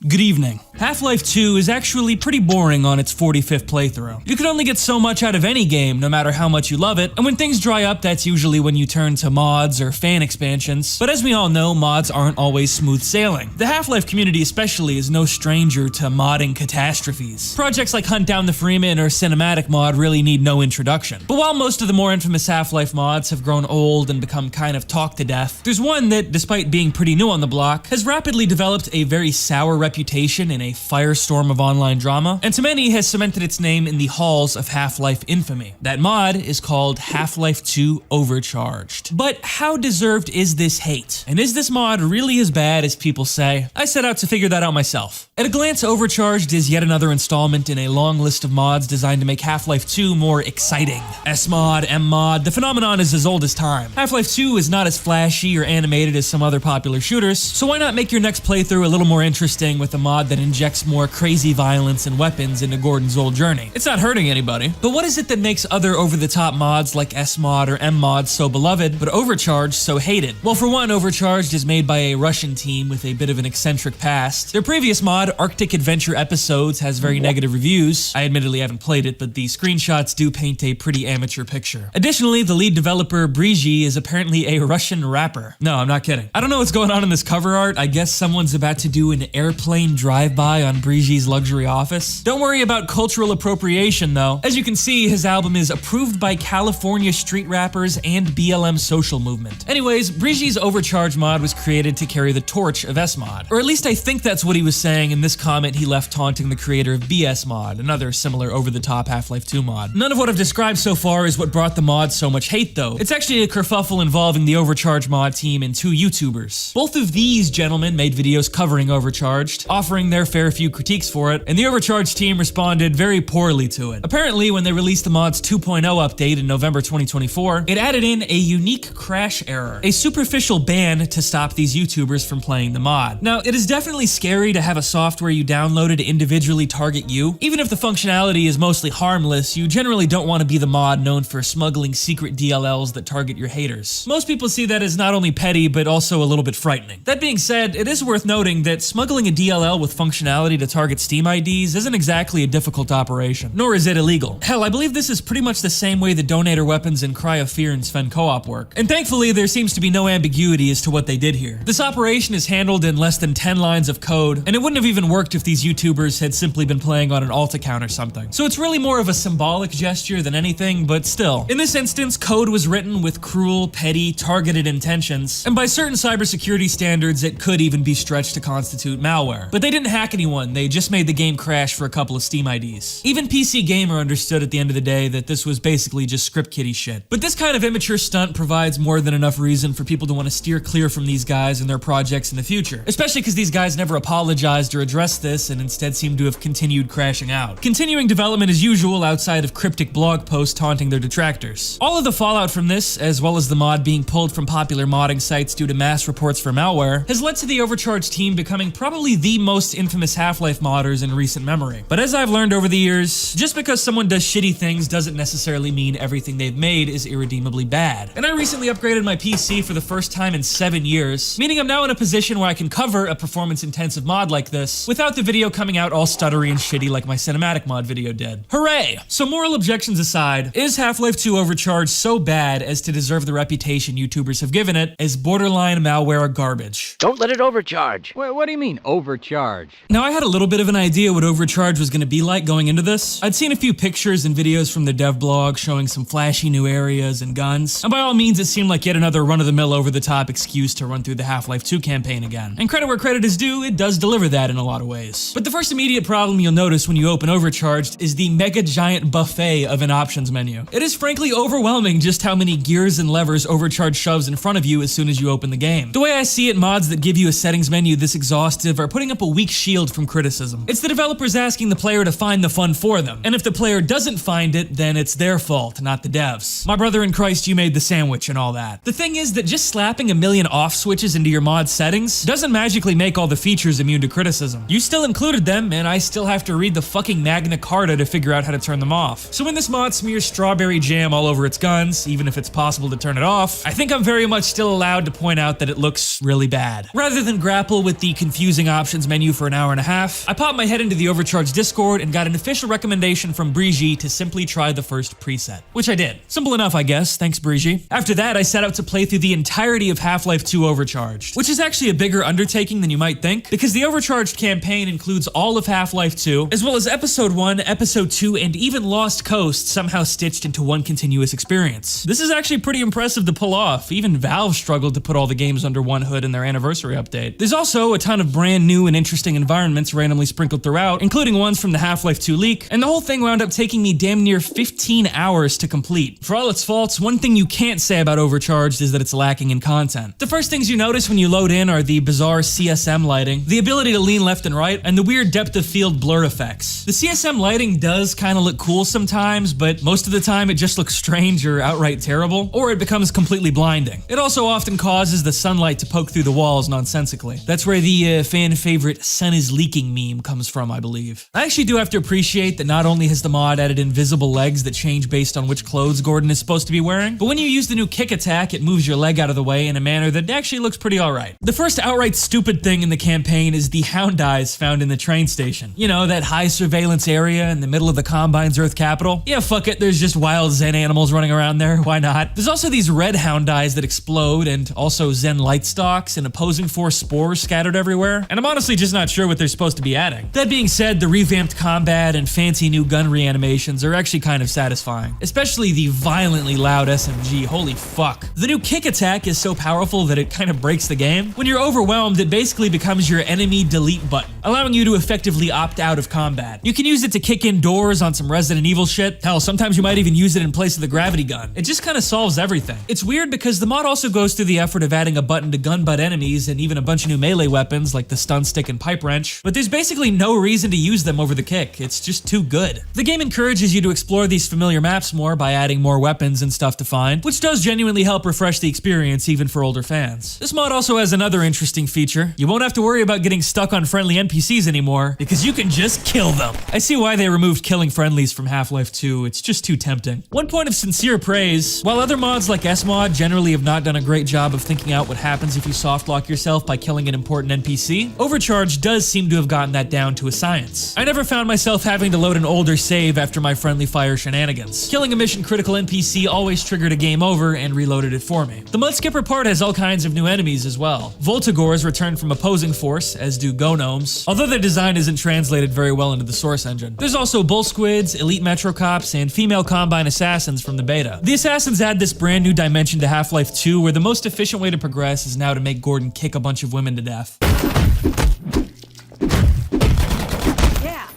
Good evening. Half-Life 2 is actually pretty boring on its 45th playthrough. You can only get so much out of any game, no matter how much you love it, and when things dry up, that's usually when you turn to mods or fan expansions. But as we all know, mods aren't always smooth sailing. The Half-Life community especially is no stranger to modding catastrophes. Projects like Hunt Down the Freeman or Cinematic Mod really need no introduction. But while most of the more infamous Half-Life mods have grown old and become kind of talked to death, there's one that, despite being pretty new on the block, has rapidly developed a very sour reputation in a firestorm of online drama, and to many has cemented its name in the halls of Half-Life infamy. That mod is called Half-Life 2 Overcharged. But how deserved is this hate? And is this mod really as bad as people say? I set out to figure that out myself. At a glance, Overcharged is yet another installment in a long list of mods designed to make Half-Life 2 more exciting. S-Mod, M-Mod, the phenomenon is as old as time. Half-Life 2 is not as flashy or animated as some other popular shooters, so why not make your next playthrough a little more interesting with a mod that injects more crazy violence and weapons into Gordon's old journey? It's not hurting anybody. But what is it that makes other over-the-top mods like S-Mod or M-Mod so beloved, but Overcharged so hated? Well, for one, Overcharged is made by a Russian team with a bit of an eccentric past. Their previous mod, Arctic Adventure Episodes, has very negative reviews. I admittedly haven't played it, but the screenshots do paint a pretty amateur picture. Additionally, the lead developer, Brigi, is apparently a Russian rapper. No, I'm not kidding. I don't know what's going on in this cover art. I guess someone's about to do an airplane drive-by on Brigi's luxury office. Don't worry about cultural appropriation though. As you can see, his album is approved by California street rappers and BLM social movement. Anyways, Brigi's Overcharged mod was created to carry the torch of S-Mod. Or at least I think that's what he was saying in this comment he left taunting the creator of BS Mod, another similar over-the-top Half-Life 2 mod. None of what I've described so far is what brought the mod so much hate though. It's actually a kerfuffle involving the Overcharged mod team and two YouTubers. Both of these gentlemen made videos covering Overcharged, offering their fair few critiques for it, and the Overcharged team responded very poorly to it. Apparently, when they released the mod's 2.0 update in November 2024, it added in a unique crash error, a superficial ban to stop these YouTubers from playing the mod. Now, it is definitely scary to have a software you downloaded to individually target you. Even if the functionality is mostly harmless, you generally don't want to be the mod known for smuggling secret DLLs that target your haters. Most people see that as not only petty, but also a little bit frightening. That being said, it is worth noting that smuggling a DLL with functionality to target Steam IDs isn't exactly a difficult operation, nor is it illegal. Hell, I believe this is pretty much the same way the Donator weapons in Cry of Fear and Sven co-op work. And thankfully, there seems to be no ambiguity as to what they did here. This operation is handled in less than 10 lines of code, and it wouldn't have even worked if these YouTubers had simply been playing on an alt account or something. So it's really more of a symbolic gesture than anything, but still. In this instance, code was written with cruel, petty, targeted intentions, and by certain cybersecurity standards, it could even be stretched to constitute malware. But they didn't hack anyone, they just made the game crash for a couple of Steam IDs. Even PC Gamer understood at the end of the day that this was basically just script kiddie shit. But this kind of immature stunt provides more than enough reason for people to want to steer clear from these guys and their projects in the future. Especially because these guys never apologized or addressed this and instead seem to have continued crashing out. Continuing development as usual outside of cryptic blog posts taunting their detractors. All of the fallout from this, as well as the mod being pulled from popular modding sites due to mass reports for malware, has led to the Overcharged team becoming probably the most infamous Half-Life modders in recent memory. But as I've learned over the years, just because someone does shitty things doesn't necessarily mean everything they've made is irredeemably bad. And I recently upgraded my PC for the first time in 7 years, meaning I'm now in a position where I can cover a performance-intensive mod like this without the video coming out all stuttery and shitty like my cinematic mod video did. Hooray! So moral objections aside, is Half-Life 2 Overcharged so bad as to deserve the reputation YouTubers have given it as borderline malware garbage? Don't let it overcharge. What do you mean, overcharge? Now, I had a little bit of an idea what Overcharged was going to be like going into this. I'd seen a few pictures and videos from the dev blog showing some flashy new areas and guns, and by all means it seemed like yet another run-of-the-mill over-the-top excuse to run through the Half-Life 2 campaign again. And credit where credit is due, it does deliver that in a lot of ways. But the first immediate problem you'll notice when you open Overcharged is the mega giant buffet of an options menu. It is frankly overwhelming just how many gears and levers Overcharged shoves in front of you as soon as you open the game. The way I see it, mods that give you a settings menu this exhaustive are putting up a weak shield from criticism. It's the developers asking the player to find the fun for them, and if the player doesn't find it, then it's their fault, not the devs. My brother in Christ, you made the sandwich and all that. The thing is that just slapping a million off switches into your mod settings doesn't magically make all the features immune to criticism. You still included them, and I still have to read the fucking Magna Carta to figure out how to turn them off. So when this mod smears strawberry jam all over its guns, even if it's possible to turn it off, I think I'm very much still allowed to point out that it looks really bad. Rather than grapple with the confusing options menu for an hour hour and a half, I popped my head into the Overcharged Discord and got an official recommendation from Brigitte to simply try the first preset, which I did. Simple enough, I guess, thanks Brigitte. After that, I set out to play through the entirety of Half-Life 2 Overcharged, which is actually a bigger undertaking than you might think, because the Overcharged campaign includes all of Half-Life 2, as well as Episode 1, Episode 2, and even Lost Coast somehow stitched into one continuous experience. This is actually pretty impressive to pull off. Even Valve struggled to put all the games under one hood in their anniversary update. There's also a ton of brand new and interesting environments randomly sprinkled throughout, including ones from the Half-Life 2 leak, and the whole thing wound up taking me damn near 15 hours to complete. For all its faults, one thing you can't say about Overcharged is that it's lacking in content. The first things you notice when you load in are the bizarre CSM lighting, the ability to lean left and right, and the weird depth of field blur effects. The CSM lighting does kind of look cool sometimes, but most of the time it just looks strange or outright terrible, or it becomes completely blinding. It also often causes the sunlight to poke through the walls nonsensically. That's where the fan favorite sun is leaking meme comes from, I believe. I actually do have to appreciate that not only has the mod added invisible legs that change based on which clothes Gordon is supposed to be wearing, but when you use the new kick attack, it moves your leg out of the way in a manner that actually looks pretty alright. The first outright stupid thing in the campaign is the hound eyes found in the train station. You know, that high surveillance area in the middle of the Combine's Earth capital? Yeah, fuck it, there's just wild Zen animals running around there, why not? There's also these red hound eyes that explode, and also Zen light stalks and opposing force spores scattered everywhere, and I'm honestly just not sure what they're supposed to be adding. That being said, the revamped combat and fancy new gun reanimations are actually kind of satisfying, especially the violently loud SMG, holy fuck. The new kick attack is so powerful that it kind of breaks the game. When you're overwhelmed, it basically becomes your enemy delete button, allowing you to effectively opt out of combat. You can use it to kick in doors on some Resident Evil shit. Hell, sometimes you might even use it in place of the gravity gun. It just kind of solves everything. It's weird because the mod also goes through the effort of adding a button to gun butt enemies and even a bunch of new melee weapons like the stun stick and pipe wrench, but there's basically no reason to use them over the kick. It's just too good. The game encourages you to explore these familiar maps more by adding more weapons and stuff to find, which does genuinely help refresh the experience even for older fans. This mod also has another interesting feature. You won't have to worry about getting stuck on friendly NPCs anymore, because you can just kill them. I see why they removed killing friendlies from Half-Life 2, it's just too tempting. One point of sincere praise, while other mods like SMod generally have not done a great job of thinking out what happens if you softlock yourself by killing an important NPC, Overcharged does seem to have gotten that down to a science. I never found myself having to load an older save after my friendly fire shenanigans. Killing a mission critical NPC always triggered a game over and reloaded it for me. The Mudskipper part has all kinds of new enemies as well. Voltigores return from opposing force, as do Gnomes, although their design isn't translated very well into the source engine. There's also Bull Squids, Elite Metro Cops, and female Combine Assassins from the beta. The Assassins add this brand new dimension to Half-Life 2 where the most efficient way to progress is now to make Gordon kick a bunch of women to death.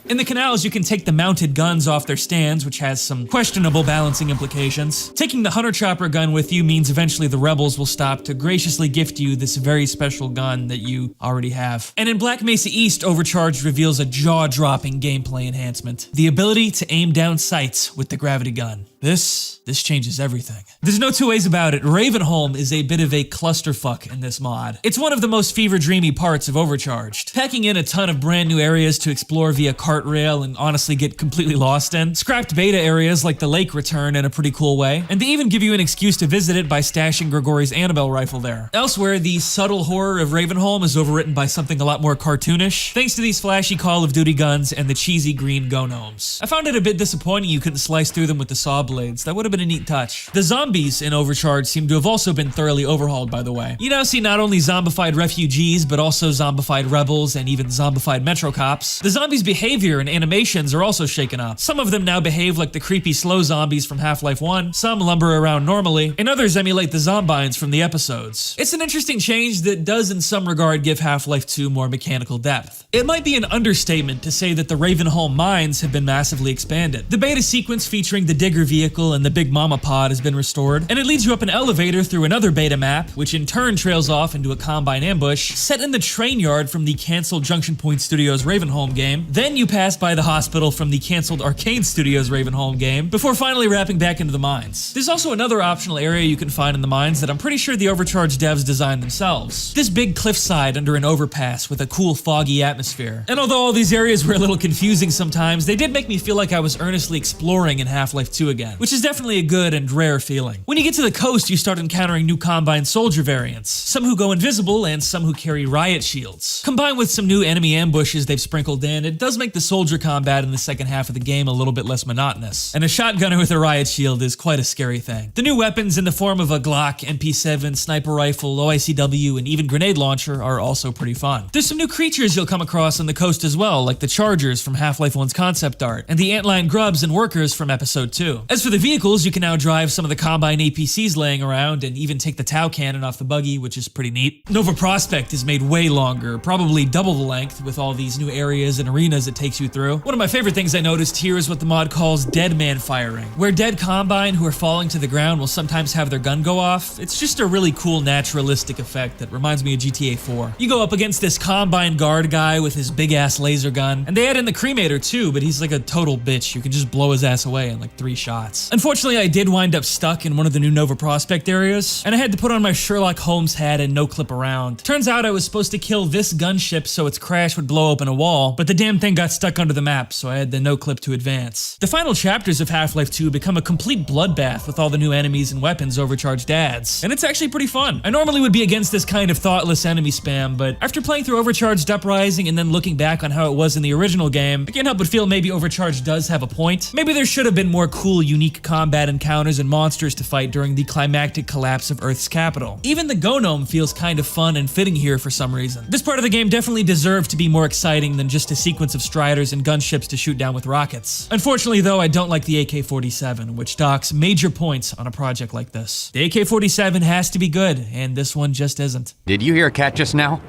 In the canals, you can take the mounted guns off their stands, which has some questionable balancing implications. Taking the Hunter Chopper gun with you means eventually the rebels will stop to graciously gift you this very special gun that you already have. And in Black Mesa East, Overcharged reveals a jaw-dropping gameplay enhancement. The ability to aim down sights with the gravity gun. This changes everything. There's no two ways about it. Ravenholm is a bit of a clusterfuck in this mod. It's one of the most fever-dreamy parts of Overcharged, packing in a ton of brand new areas to explore via cart rail and honestly get completely lost in. Scrapped beta areas like the lake return in a pretty cool way, and they even give you an excuse to visit it by stashing Grigori's Annabelle rifle there. Elsewhere, the subtle horror of Ravenholm is overwritten by something a lot more cartoonish, thanks to these flashy Call of Duty guns and the cheesy green Gnomes. I found it a bit disappointing you couldn't slice through them with the saw blades. That would have been a neat touch. The zombies in Overcharged seem to have also been thoroughly overhauled, by the way. You now see not only zombified refugees, but also zombified rebels and even zombified Metro Cops. The zombies' behavior and animations are also shaken up. Some of them now behave like the creepy slow zombies from Half-Life 1, some lumber around normally, and others emulate the zombines from the episodes. It's an interesting change that does in some regard give Half-Life 2 more mechanical depth. It might be an understatement to say that the Ravenholm mines have been massively expanded. The beta sequence featuring the Digger vehicle and the Big Mama pod has been restored, and it leads you up an elevator through another beta map, which in turn trails off into a Combine ambush set in the train yard from the cancelled Junction Point Studios Ravenholm game. Then you pass by the hospital from the cancelled Arcane Studios Ravenholm game, before finally wrapping back into the mines. There's also another optional area you can find in the mines that I'm pretty sure the Overcharged devs designed themselves. This big cliffside under an overpass with a cool foggy atmosphere. And although all these areas were a little confusing sometimes, they did make me feel like I was earnestly exploring in Half-Life 2 again. again, which is definitely a good and rare feeling. When you get to the coast, you start encountering new Combine soldier variants, some who go invisible and some who carry riot shields. Combined with some new enemy ambushes they've sprinkled in, it does make the soldier combat in the second half of the game a little bit less monotonous. And a shotgunner with a riot shield is quite a scary thing. The new weapons in the form of a Glock, MP7, sniper rifle, OICW, and even grenade launcher are also pretty fun. There's some new creatures you'll come across on the coast as well, like the Chargers from Half-Life 1's concept art, and the antline grubs and workers from Episode 2. As for the vehicles, you can now drive some of the Combine APCs laying around and even take the Tau cannon off the buggy, which is pretty neat. Nova Prospect is made way longer, probably double the length with all these new areas and arenas it takes you through. One of my favorite things I noticed here is what the mod calls dead man firing, where dead Combine who are falling to the ground will sometimes have their gun go off. It's just a really cool naturalistic effect that reminds me of GTA 4. You go up against this Combine guard guy with his big ass laser gun, and they add in the cremator too, but he's like a total bitch. You can just blow his ass away in like 3 shots. Unfortunately, I did wind up stuck in one of the new Nova Prospect areas, and I had to put on my Sherlock Holmes hat and no clip around. Turns out I was supposed to kill this gunship so its crash would blow open a wall, but the damn thing got stuck under the map, so I had the no clip to advance. The final chapters of Half-Life 2 become a complete bloodbath with all the new enemies and weapons Overcharged adds, and it's actually pretty fun. I normally would be against this kind of thoughtless enemy spam, but after playing through Overcharged Uprising and then looking back on how it was in the original game, I can't help but feel maybe Overcharged does have a point. Maybe there should have been more cool, unique combat encounters and monsters to fight during the climactic collapse of Earth's capital. Even the Gnome feels kind of fun and fitting here for some reason. This part of the game definitely deserved to be more exciting than just a sequence of striders and gunships to shoot down with rockets. Unfortunately though, I don't like the AK-47, which docks major points on a project like this. The AK-47 has to be good, and this one just isn't. Did you hear a cat just now?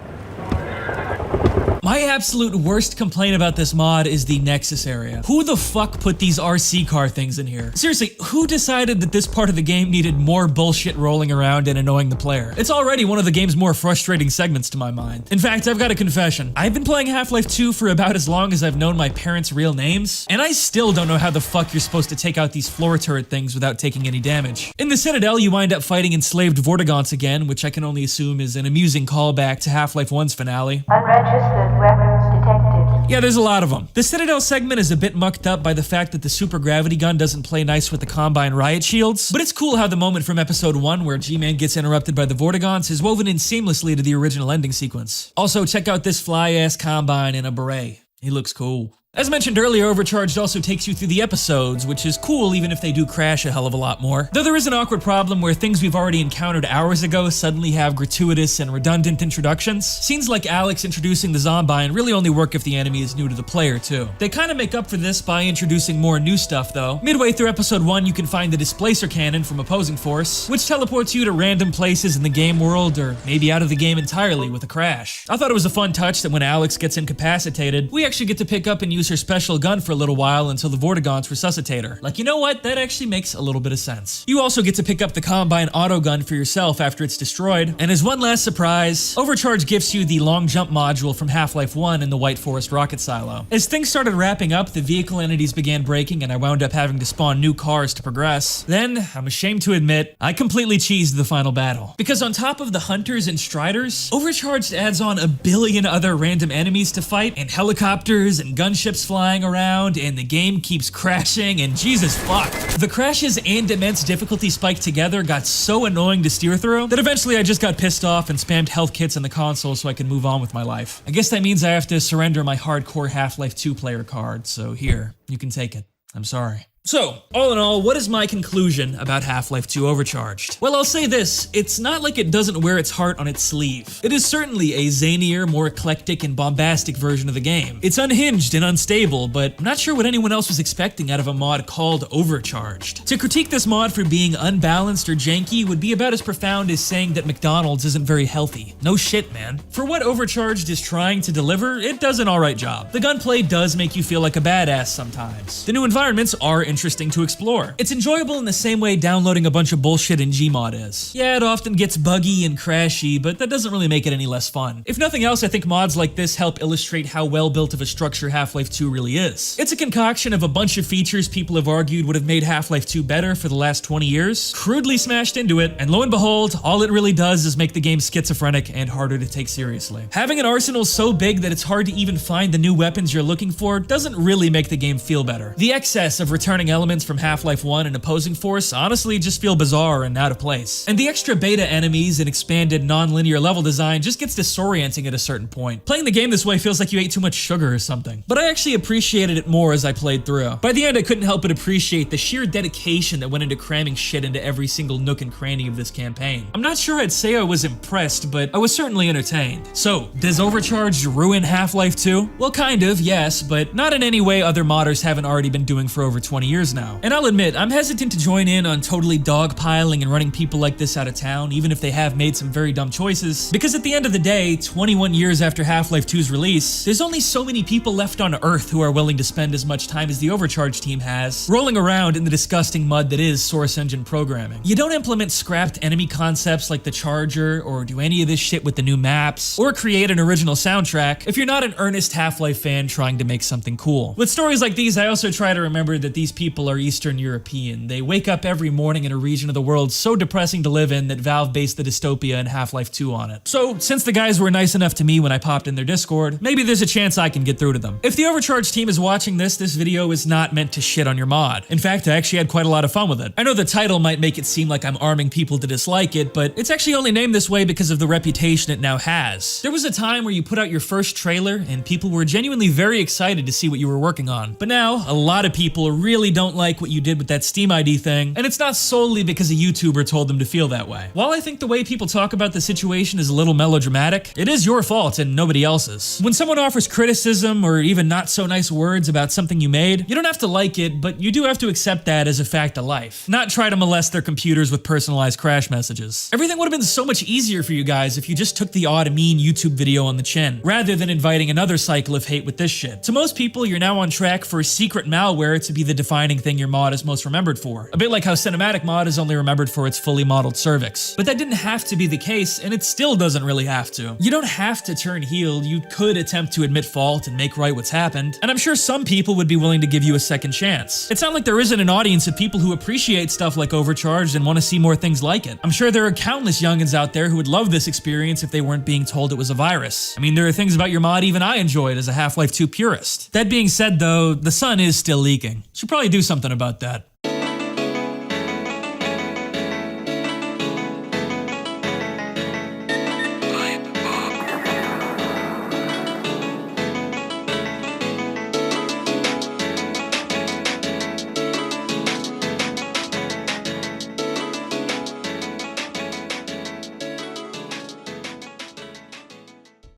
My absolute worst complaint about this mod is the Nexus area. Who the fuck put these RC car things in here? Seriously, who decided that this part of the game needed more bullshit rolling around and annoying the player? It's already one of the game's more frustrating segments to my mind. In fact, I've got a confession. I've been playing Half-Life 2 for about as long as I've known my parents' real names, and I still don't know how the fuck you're supposed to take out these floor turret things without taking any damage. In the Citadel, you wind up fighting enslaved Vortigaunts again, which I can only assume is an amusing callback to Half-Life 1's finale. Unregistered weapons detected. Yeah, there's a lot of them. The Citadel segment is a bit mucked up by the fact that the super gravity gun doesn't play nice with the Combine riot shields, but it's cool how the moment from episode 1 where G-Man gets interrupted by the Vortigaunts is woven in seamlessly to the original ending sequence. Also, check out this fly-ass Combine in a beret. He looks cool. As mentioned earlier, Overcharged also takes you through the episodes, which is cool even if they do crash a hell of a lot more. Though there is an awkward problem where things we've already encountered hours ago suddenly have gratuitous and redundant introductions. Scenes like Alex introducing the Zombine really only work if the enemy is new to the player too. They kind of make up for this by introducing more new stuff though. Midway through episode 1 you can find the Displacer Cannon from Opposing Force, which teleports you to random places in the game world or maybe out of the game entirely with a crash. I thought it was a fun touch that when Alex gets incapacitated, we actually get to pick up and use her special gun for a little while until the Vortigaunts resuscitate her. Like, you know what? That actually makes a little bit of sense. You also get to pick up the Combine auto gun for yourself after it's destroyed. And as one last surprise, Overcharge gifts you the long jump module from Half-Life 1 in the White Forest rocket silo. As things started wrapping up, the vehicle entities began breaking and I wound up having to spawn new cars to progress. Then, I'm ashamed to admit, I completely cheesed the final battle. Because on top of the Hunters and Striders, Overcharged adds on a billion other random enemies to fight, and helicopters and gunships flying around, and the game keeps crashing, and Jesus fuck. The crashes and immense difficulty spike together got so annoying to steer through that eventually I just got pissed off and spammed health kits in the console so I could move on with my life. I guess that means I have to surrender my hardcore Half-Life 2 player card, so here, you can take it. I'm sorry. So, all in all, what is my conclusion about Half-Life 2 Overcharged? Well, I'll say this, it's not like it doesn't wear its heart on its sleeve. It is certainly a zanier, more eclectic, and bombastic version of the game. It's unhinged and unstable, but I'm not sure what anyone else was expecting out of a mod called Overcharged. To critique this mod for being unbalanced or janky would be about as profound as saying that McDonald's isn't very healthy. No shit, man. For what Overcharged is trying to deliver, it does an alright job. The gunplay does make you feel like a badass sometimes. The new environments are interesting to explore. It's enjoyable in the same way downloading a bunch of bullshit in Gmod is. Yeah, it often gets buggy and crashy, but that doesn't really make it any less fun. If nothing else, I think mods like this help illustrate how well built of a structure Half-Life 2 really is. It's a concoction of a bunch of features people have argued would have made Half-Life 2 better for the last 20 years, crudely smashed into it, and lo and behold, all it really does is make the game schizophrenic and harder to take seriously. Having an arsenal so big that it's hard to even find the new weapons you're looking for doesn't really make the game feel better. The excess of returning returning elements from Half-Life 1 and Opposing Force honestly just feel bizarre and out of place. And the extra beta enemies and expanded non-linear level design just gets disorienting at a certain point. Playing the game this way feels like you ate too much sugar or something. But I actually appreciated it more as I played through. By the end, I couldn't help but appreciate the sheer dedication that went into cramming shit into every single nook and cranny of this campaign. I'm not sure I'd say I was impressed, but I was certainly entertained. So, does Overcharged ruin Half-Life 2? Well, kind of, yes, but not in any way other modders haven't already been doing for over 20 years now. And I'll admit, I'm hesitant to join in on totally dogpiling and running people like this out of town, even if they have made some very dumb choices, because at the end of the day, 21 years after Half-Life 2's release, there's only so many people left on Earth who are willing to spend as much time as the Overcharged team has, rolling around in the disgusting mud that is Source Engine programming. You don't implement scrapped enemy concepts like the Charger, or do any of this shit with the new maps, or create an original soundtrack if you're not an earnest Half-Life fan trying to make something cool. With stories like these, I also try to remember that these people are Eastern European. They wake up every morning in a region of the world so depressing to live in that Valve based the dystopia in Half-Life 2 on it. So, since the guys were nice enough to me when I popped in their Discord, maybe there's a chance I can get through to them. If the Overcharged team is watching this video is not meant to shit on your mod. In fact, I actually had quite a lot of fun with it. I know the title might make it seem like I'm arming people to dislike it, but it's actually only named this way because of the reputation it now has. There was a time where you put out your first trailer and people were genuinely very excited to see what you were working on. But now, a lot of people really don't like what you did with that Steam ID thing, and it's not solely because a YouTuber told them to feel that way. While I think the way people talk about the situation is a little melodramatic, it is your fault and nobody else's. When someone offers criticism or even not so nice words about something you made, you don't have to like it, but you do have to accept that as a fact of life. Not try to molest their computers with personalized crash messages. Everything would have been so much easier for you guys if you just took the odd mean YouTube video on the chin, rather than inviting another cycle of hate with this shit. To most people, you're now on track for secret malware to be the defining thing your mod is most remembered for. A bit like how Cinematic Mod is only remembered for its fully modeled cervix. But that didn't have to be the case, and it still doesn't really have to. You don't have to turn heel, you could attempt to admit fault and make right what's happened, and I'm sure some people would be willing to give you a second chance. It's not like there isn't an audience of people who appreciate stuff like Overcharged and want to see more things like it. I'm sure there are countless youngins out there who would love this experience if they weren't being told it was a virus. I mean, there are things about your mod even I enjoyed as a Half-Life 2 purist. That being said though, the sun is still leaking. Should probably do something about that.